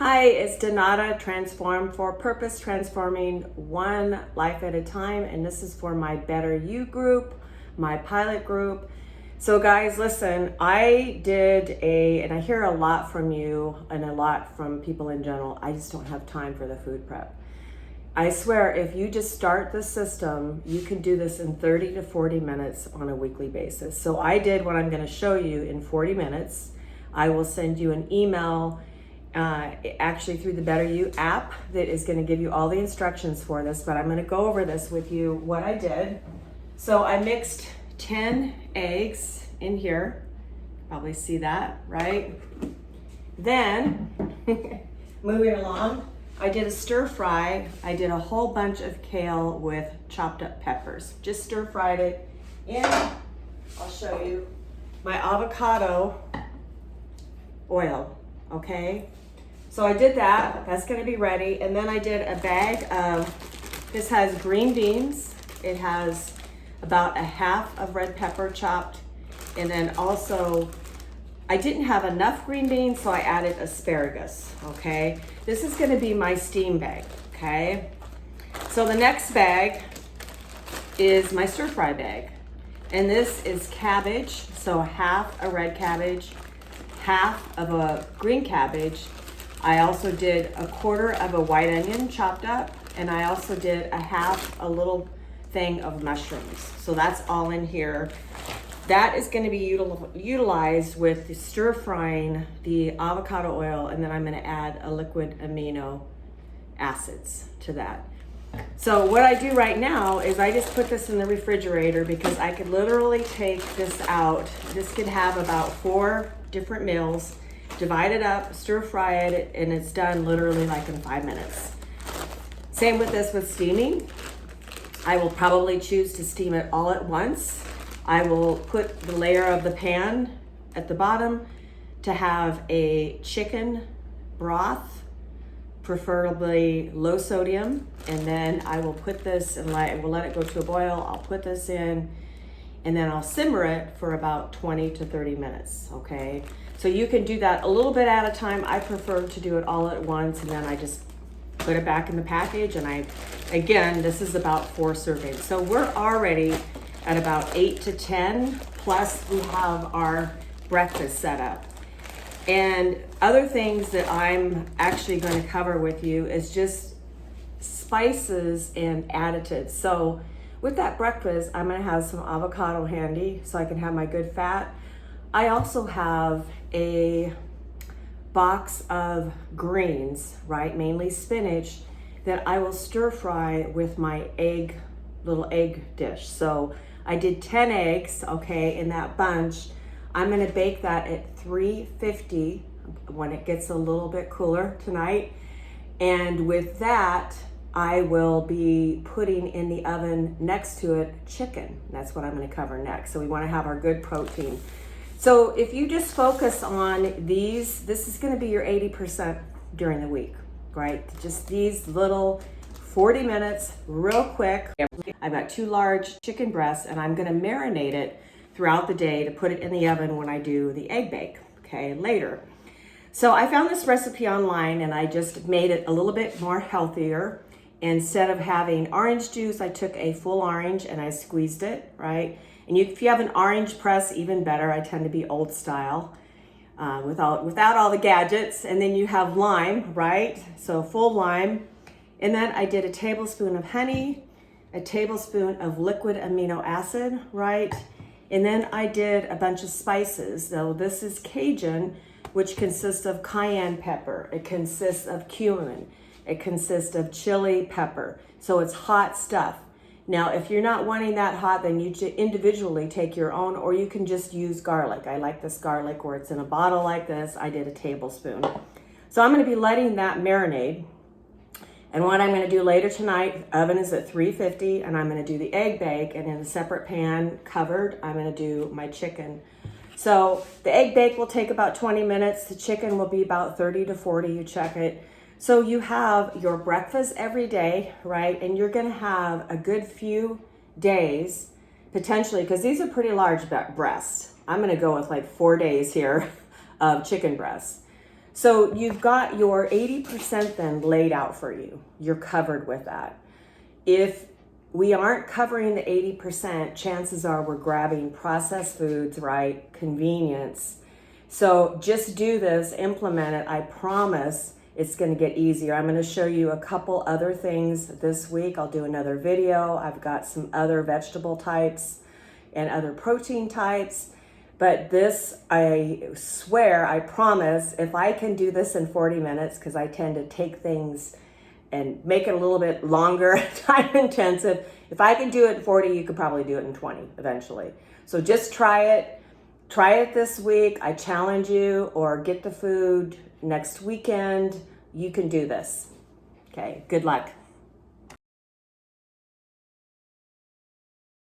Hi, it's Donata, Transform for Purpose, transforming one life at a time. And this is for my Better You group, my pilot group. So guys, listen, and I hear a lot from you and a lot from people in general. I just don't have time for the food prep. I swear, if you just start the system, you can do this in 30 to 40 minutes on a weekly basis. So I did what I'm going to show you in 40 minutes. I will send you an email actually through the Better You app that is going to give you all the instructions for this, but I'm going to go over this with you, what I did. So I mixed 10 eggs in here. Probably see that, right? Then, moving along, I did a stir fry. I did a whole bunch of kale with chopped up peppers. Just stir fried it in. I'll show you my avocado oil, okay? So I did that, that's gonna be ready. And then I did a bag of, this has green beans. It has about a half of red pepper chopped. And then also, I didn't have enough green beans, so I added asparagus, okay? This is gonna be my steam bag, okay? So the next bag is my stir fry bag. And this is cabbage, so half a red cabbage, half of a green cabbage. I also did a quarter of a white onion chopped up, and I also did a little thing of mushrooms. So that's all in here. That is going to be utilized with the stir frying the avocado oil, and then I'm going to add a liquid amino acids to that. So what I do right now is I just put this in the refrigerator because I could literally take this out. This could have about 4 different meals. Divide it up, stir fry it, and it's done literally like in 5 minutes. Same with this with steaming. I will probably choose to steam it all at once. I will put the layer of the pan at the bottom to have a chicken broth, preferably low sodium, and then I will put this and we'll let it go to a boil. I'll put this in, and then I'll simmer it for about 20 to 30 minutes, okay? So you can do that a little bit at a time. I prefer to do it all at once, and then I just put it back in the package, and again, this is about 4 servings. So we're already at about 8 to 10, plus we have our breakfast set up. And other things that I'm actually going to cover with you is just spices and additives. So with that breakfast, I'm going to have some avocado handy so I can have my good fat. I also have a box of greens, right? Mainly spinach, that I will stir fry with my little egg dish. So I did 10 eggs, okay, in that bunch. I'm gonna bake that at 350 when it gets a little bit cooler tonight. And with that, I will be putting in the oven next to it chicken. That's what I'm gonna cover next. So we wanna have our good protein. So if you just focus on these, this is gonna be your 80% during the week, right? Just these little 40 minutes, real quick. I've got 2 large chicken breasts, and I'm gonna marinate it throughout the day to put it in the oven when I do the egg bake, okay, later. So I found this recipe online, and I just made it a little bit more healthier. Instead of having orange juice, I took a full orange and I squeezed it, right? And if you have an orange press, even better. I tend to be old style without all the gadgets. And then you have lime, right? So full lime. And then I did a tablespoon of honey, a tablespoon of liquid amino acid, right? And then I did a bunch of spices. So this is Cajun, which consists of cayenne pepper. It consists of cumin. It consists of chili pepper. So it's hot stuff. Now, if you're not wanting that hot, then you individually take your own, or you can just use garlic. I like this garlic where it's in a bottle like this. I did a tablespoon. So I'm gonna be letting that marinate. And what I'm gonna do later tonight, oven is at 350, and I'm gonna do the egg bake, and in a separate pan covered, I'm gonna do my chicken. So the egg bake will take about 20 minutes. The chicken will be about 30 to 40, you check it. So you have your breakfast every day, right? And you're gonna have a good few days, potentially, because these are pretty large breasts. I'm gonna go with like 4 days here of chicken breasts. So you've got your 80% then laid out for you. You're covered with that. If we aren't covering the 80%, chances are we're grabbing processed foods, right? Convenience. So just do this, implement it. I promise it's going to get easier. I'm going to show you a couple other things this week. I'll do another video. I've got some other vegetable types and other protein types. But this, I swear, I promise, if I can do this in 40 minutes, because I tend to take things and make it a little bit longer, time intensive. If I can do it in 40, you could probably do it in 20 eventually. So just try it. Try it this week. I challenge you, or get the food next weekend. You can do this. Okay, good luck.